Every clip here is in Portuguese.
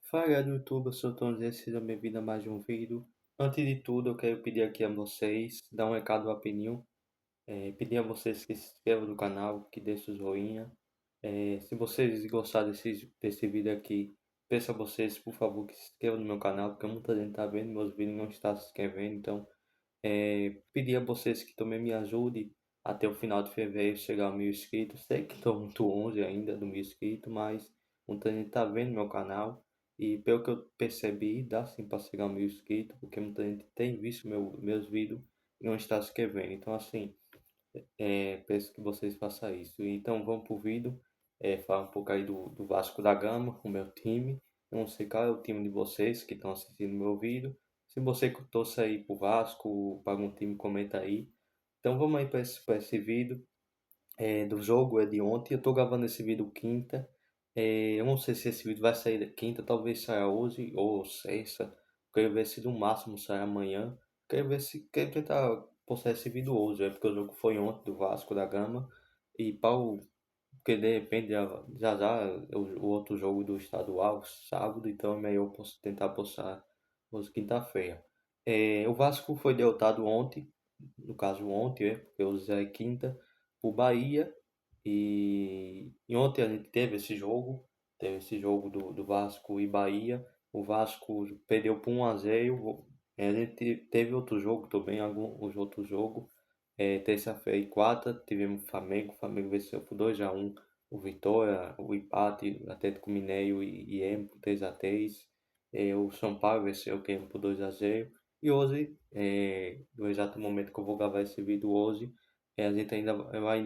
Fala do YouTube, eu sou o Tom Zé, seja bem-vindo a mais um vídeo. Antes de tudo, eu quero pedir aqui a vocês, dar um recado rapidinho, pedir a vocês que se inscrevam no canal, que deixem o joinha. Se vocês gostaram desse vídeo aqui, peço a vocês, por favor, que se inscrevam no meu canal, porque muita gente tá vendo meus vídeos e não está se inscrevendo, então pedir a vocês que também me ajudem até o final de fevereiro chegar a 1.000 inscritos. Sei que estou muito longe ainda do 1.000 inscritos, mas muita gente está vendo meu canal e pelo que eu percebi, dá sim para chegar a 1.000 inscritos, porque muita gente tem visto meus vídeos e não está se inscrevendo. Então, assim, peço que vocês façam isso. Então, vamos pro vídeo. Falar um pouco aí do Vasco da Gama, o meu time. Eu não sei qual é o time de vocês que estão assistindo meu vídeo. Se você torce aí pro Vasco, para algum time, comenta aí. Então, vamos aí para esse vídeo. Do jogo é de ontem. Eu tô gravando esse vídeo quinta. Eu não sei se esse vídeo vai sair da quinta, talvez saia hoje ou sexta. Quero ver se no máximo sai amanhã. Quero tentar postar esse vídeo hoje, porque o jogo foi ontem do Vasco da Gama. E porque de repente já o outro jogo do estadual, sábado, então é melhor eu posso tentar postar hoje quinta-feira. O Vasco foi derrotado ontem, no caso ontem, porque hoje é quinta, o Bahia. E ontem a gente teve esse jogo do Vasco e Bahia. O Vasco perdeu por 1-0. A gente teve outro jogo também, alguns outros jogos. Terça-feira e quarta tivemos o Flamengo venceu por 2-1 o Vitória, o empate, Atlético Mineiro e Emo por 3-3. O São Paulo venceu o Quêmio por 2-0. E hoje, no exato momento que eu vou gravar esse vídeo hoje, a gente ainda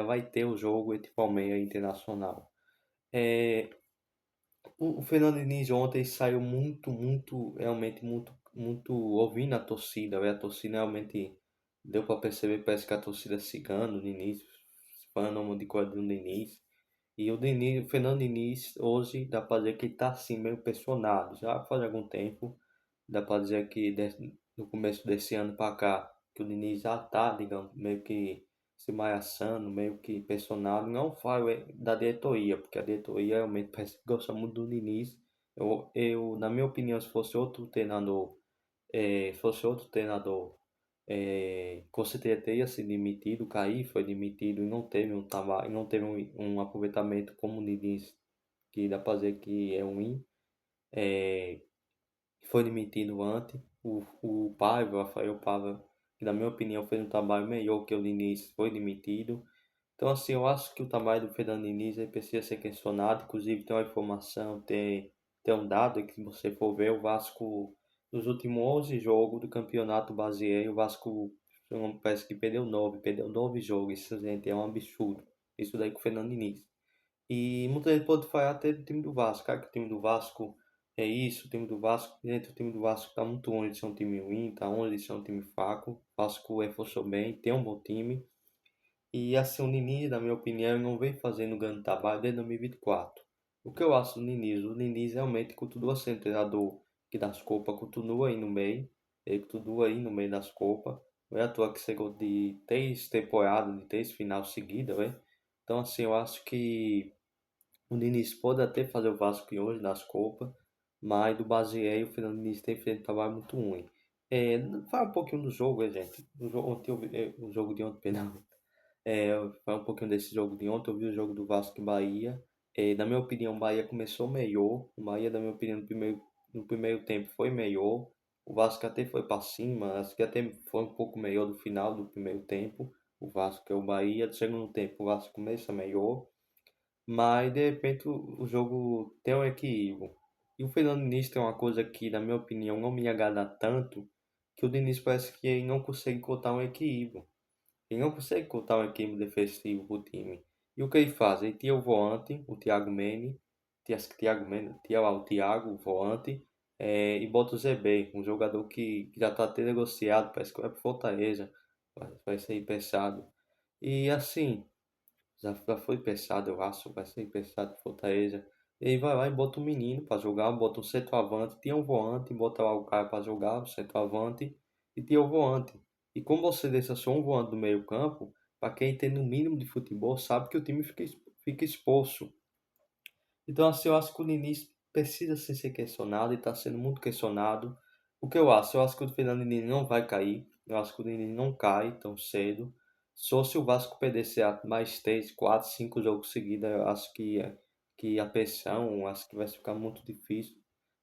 vai ter o jogo entre Palmeiras e Internacional. É, o Fernando Diniz ontem saiu realmente muito ouvindo a torcida. A torcida realmente deu para perceber, parece que a torcida cigana, o Diniz, fã de coisa do Diniz. E o Fernando Diniz, hoje, dá para dizer que ele tá assim, meio pressionado. Já faz algum tempo, dá para dizer que no começo desse ano para cá, que o Diniz já tá, digamos, meio que se maiaçando, meio que pressionado. Não falo da diretoria, porque a diretoria realmente parece que gosta muito do Diniz. Na minha opinião, se fosse outro treinador, com certeza teria se demitido. O Caí foi demitido e não teve um trabalho, não teve um aproveitamento como o Diniz, que dá para dizer que é ruim. É, Foi demitido antes. O Paiva, o Rafael Paiva, que na minha opinião fez um trabalho melhor que o Diniz, foi demitido. Então, assim, eu acho que o trabalho do Fernando Diniz precisa ser questionado. Inclusive, tem uma informação, tem um dado que, se você for ver, o Vasco, nos últimos 11 jogos do Campeonato Brasileiro, o Vasco parece que perdeu 9 jogos. Isso, gente, é um absurdo. Isso daí com o Fernando Diniz. E muita gente pode falar até do time do Vasco. Cara, que o time do Vasco é isso, o time do Vasco. Gente, o time do Vasco tá muito longe de ser um time ruim, tá longe de ser um time fraco. O Vasco reforçou bem, tem um bom time. E assim, o Diniz, na minha opinião, não vem fazendo um grande trabalho desde 2024. O que eu acho do Diniz? O Diniz realmente continua sendo treinador que das Copas, continua aí no meio. Ele continua aí no meio das Copas. Não é à toa que chegou de 3 temporadas, de 3 final seguidas, né? Então, assim, eu acho que o Diniz pode até fazer o Vasco em hoje nas Copas, mas do Brasileiro o Fernando Diniz tem feito um trabalho muito ruim. Fala um pouquinho do jogo, gente. O jogo de ontem, perdão. Fala um pouquinho desse jogo de ontem. Eu vi o jogo do Vasco e Bahia. Na minha opinião, o Bahia começou melhor. O Bahia, na minha opinião, no primeiro tempo foi melhor. O Vasco até foi para cima. Acho que até foi um pouco melhor no final do primeiro tempo. O Vasco é o Bahia. No segundo tempo, o Vasco começa melhor. Mas de repente o jogo tem um equilíbrio. E o Fernando Diniz tem uma coisa que, na minha opinião, não me agrada tanto, que o Diniz parece que ele não consegue contar um equilíbrio. Ele não consegue contar um equilíbrio defensivo pro time. E o que ele faz? Ele tira o volante, o Thiago Mendes, tira lá o Thiago, o volante, e bota o ZB, um jogador que já está até negociado, parece que vai pro Fortaleza, vai ser emprestado. E assim, já foi pensado, eu acho, vai ser pensado em Fortaleza. Ele vai lá e bota um menino para jogar, bota um centroavante, tinha um volante, bota lá o cara para jogar, o centroavante, e tinha o volante. E como você deixa só um volante no meio campo, para quem tem no mínimo de futebol, sabe que o time fica exposto. Então, assim, eu acho que o Diniz precisa sim ser questionado e está sendo muito questionado. O que eu acho? Eu acho que o Fernando Diniz não vai cair. Eu acho que o Diniz não cai tão cedo. Só se o Vasco perder mais 3, 4, 5 jogos seguidos, eu acho que a pressão, acho que vai ficar muito difícil.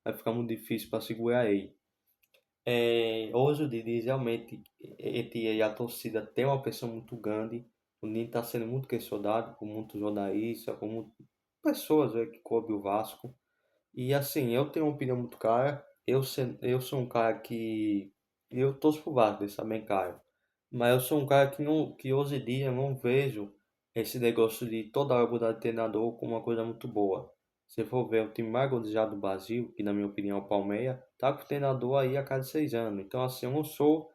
Vai ficar muito difícil para segurar ele. Hoje o Diniz realmente, e a torcida tem uma pressão muito grande. O Diniz está sendo muito questionado por muitos jornalistas, por muitas pessoas que cobrem o Vasco. E assim, eu tenho uma opinião muito clara. Eu sou um cara que. Eu torço pro Vasco, isso também, cara. Mas eu sou um cara que hoje em dia eu não vejo esse negócio de toda hora mudar de treinador como uma coisa muito boa. Se for ver o time mais organizado do Brasil, que na minha opinião é o Palmeiras, tá com o treinador aí a cada 6 anos. Então, assim, eu não sou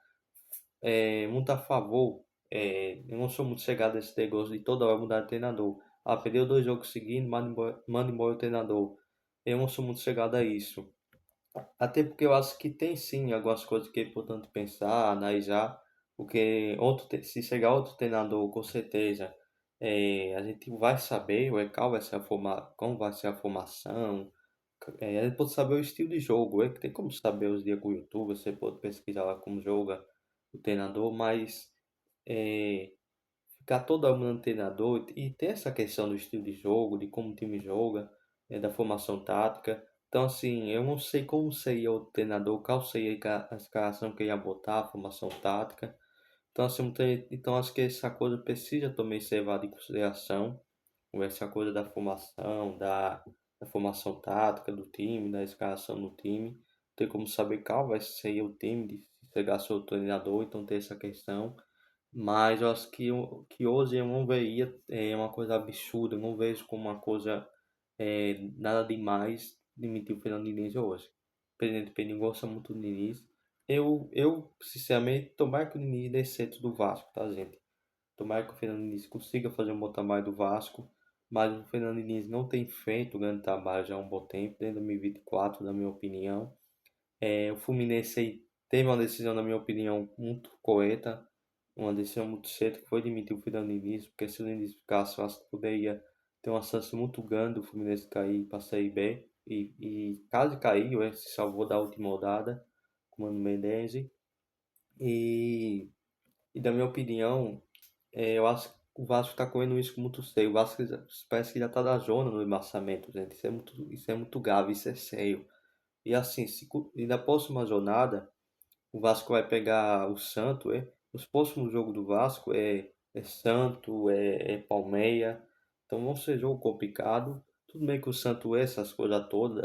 muito a favor, eu não sou muito chegado a esse negócio de toda hora mudar de treinador. Ah, perdeu 2 jogos seguidos, manda embora o treinador. Eu não sou muito chegado a isso. Até porque eu acho que tem sim algumas coisas que é importante pensar, analisar, porque se chegar outro treinador, com certeza, a gente vai saber qual vai ser como vai ser a formação, a gente pode saber o estilo de jogo, que tem como saber os dias com o YouTube, você pode pesquisar lá como joga o treinador, mas é, ficar toda hora no treinador e ter essa questão do estilo de jogo, de como o time joga, da formação tática. Então, assim, eu não sei como seria o treinador, qual seria a escalação que ele ia botar, a formação tática. Então, assim, então acho que essa coisa precisa também ser levada em consideração, essa coisa da formação, da formação tática do time, da escalação do time. Tem como saber qual vai ser o time, de se chegar seu treinador, então ter essa questão. Mas eu acho que hoje eu não veria uma coisa absurda, eu não vejo como uma coisa nada demais demitir o Fernando Diniz hoje. O presidente Pedro gosta muito do Diniz. Sinceramente, tomara que o Diniz dê certo do Vasco, tá, gente? Tomara que o Fernando Diniz consiga fazer um bom trabalho do Vasco, mas o Fernando Diniz não tem feito um grande trabalho já há um bom tempo, desde 2024, na minha opinião. O Fluminense aí teve uma decisão, na minha opinião, muito correta, uma decisão muito cedo, que foi demitir o Fernando Diniz, porque se o Diniz ficasse, eu acho que poderia ter uma chance muito grande do Fluminense cair para a Série B, e caso caiu, ele se salvou da última rodada, com o Mano Menezes, e, e da minha opinião, eu acho que o Vasco está correndo um risco muito sério, o Vasco parece que já está na zona no embaçamento, gente, isso é muito grave, isso é sério, e assim, e na próxima jornada, o Vasco vai pegar o Santo, é? Os próximos jogos do Vasco é Santo, é Palmeira. Então vão ser jogo complicado. Tudo bem que o Santo é essas coisas todas.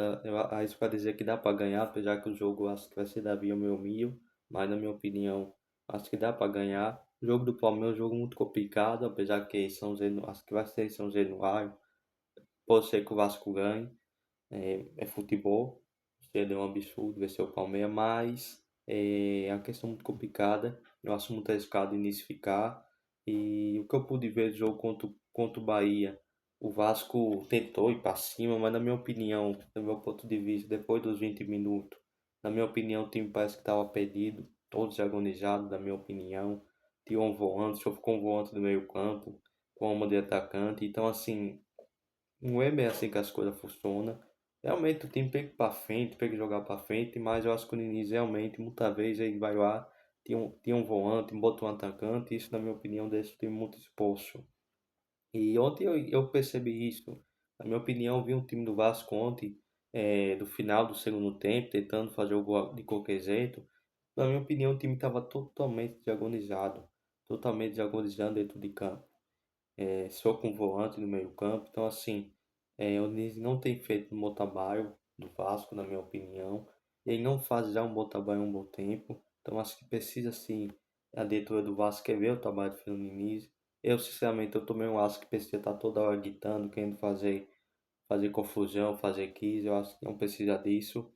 Isso para dizer que dá para ganhar, apesar que o jogo acho que vai ser da Via Meu Mil. Mas na minha opinião, acho que dá para ganhar. O jogo do Palmeiras é um jogo muito complicado, apesar que acho que vai ser São Januário. Pode ser que o Vasco ganhe, é futebol, seria um absurdo ver o Palmeiras, mas é uma questão muito complicada. Eu acho muito arriscado iniciar. E o que eu pude ver do jogo contra o Bahia, o Vasco tentou ir para cima, mas na minha opinião, do meu ponto de vista, depois dos 20 minutos, na minha opinião, o time parece que estava perdido, todos agonizados, na minha opinião. Tinha um volante, só ficou um volante do meio campo, com uma de atacante. Então, assim, não é bem assim que as coisas funcionam. Realmente o time tem que ir para frente, tem que jogar para frente, mas eu acho que o Diniz realmente, muitas vezes ele vai lá, tinha um volante, bota um atacante, isso na minha opinião deixa o time muito exposto. E ontem eu percebi isso. Na minha opinião, eu vi um time do Vasco ontem, do final do segundo tempo, tentando fazer o gol de qualquer jeito. Na minha opinião, o time estava totalmente desorganizado, totalmente desorganizado dentro de campo, só com volante no meio campo. Então, assim, o Diniz não tem feito um bom trabalho do Vasco, na minha opinião. Ele não faz já um bom trabalho há um bom tempo. Então, acho que precisa, sim, a diretoria do Vasco quer ver o trabalho do Fernando Diniz. Eu, sinceramente, eu também acho que precisa estar toda hora gritando, querendo fazer confusão, fazer quis. Eu acho que não precisa disso,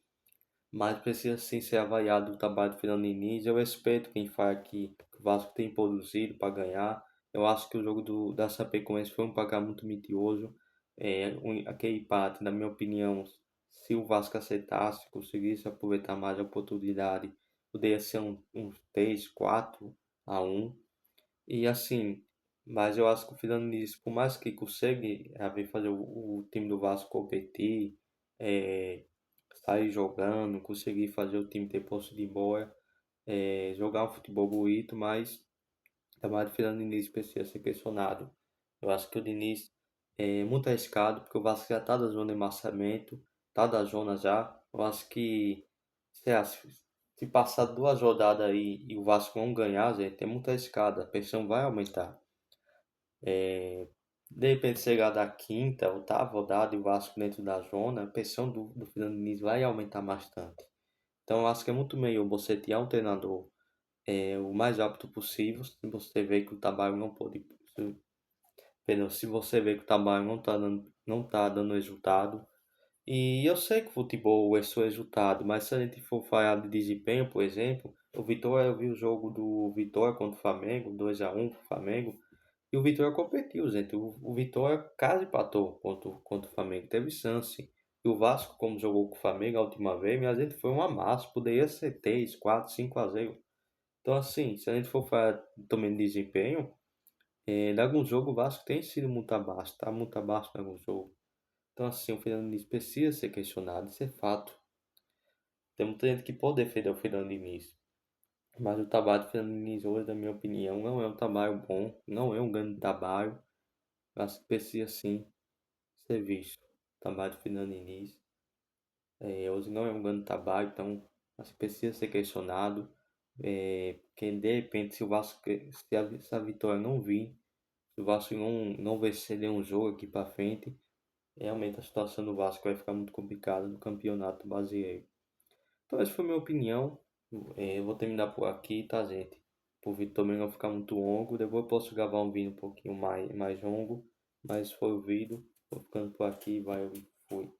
mas precisa sim ser avaliado o trabalho do Fernando Diniz. Eu respeito quem fala que o Vasco tem produzido para ganhar. Eu acho que o jogo da Chapecoense foi um placar muito mentiroso. Aquele empate, na minha opinião, se o Vasco aceitasse, conseguisse aproveitar mais a oportunidade, poderia ser um 3, 4-1. E assim, mas eu acho que o Fernando Diniz, por mais que consegue fazer o time do Vasco competir, sair jogando, conseguir fazer o time ter posse de bola, jogar um futebol bonito, mas o trabalho do Fernando Diniz precisa ser questionado. Eu acho que o Diniz é muito arriscado, porque o Vasco já está da zona de maçamento, está da zona já. Eu acho que se, se passar duas rodadas aí e o Vasco não ganhar, gente, é muito arriscado, a pressão vai aumentar. De repente chegar da quinta, oitava rodada e o Vasco dentro da zona, a pressão do Fernando Diniz vai aumentar bastante. Então eu acho que é muito melhor você tirar um treinador o mais rápido possível, se você vê que o trabalho não pode, perdão, se você vê que o trabalho não tá dando resultado. E eu sei que o futebol é só resultado, mas se a gente for falar de desempenho, por exemplo, o Vitória, eu vi o jogo do Vitória contra o Flamengo, 2-1 pro Flamengo, e o Vitória competiu, gente. O Vitória quase empatou contra o Flamengo, teve chance. E o Vasco, como jogou com o Flamengo a última vez, a gente foi um amasso, poderia ser 3, 4, 5-0. Então, assim, se a gente for falar também de desempenho, em algum jogo o Vasco tem sido muito abaixo, tá muito abaixo em algum jogo. Então, assim, o Fernando Diniz precisa ser questionado, isso é fato. Tem muita gente que pode defender o Fernando Diniz, mas o trabalho do Fernando Diniz hoje, na minha opinião, não é um trabalho bom, não é um grande trabalho. Eu acho que precisa sim ser visto. O trabalho do Fernando Diniz hoje não é um grande trabalho, então acho que precisa ser questionado. Porque de repente, se o Vasco, se a vitória não vir, se o Vasco não vencer nenhum jogo aqui para frente, realmente a situação do Vasco vai ficar muito complicada no campeonato brasileiro. Então, essa foi a minha opinião. Eu vou terminar por aqui, tá, gente? Por vídeo também não ficar muito longo. Depois eu posso gravar um vídeo um pouquinho mais longo. Mas foi o vídeo. Vou ficando por aqui. Vai, fui.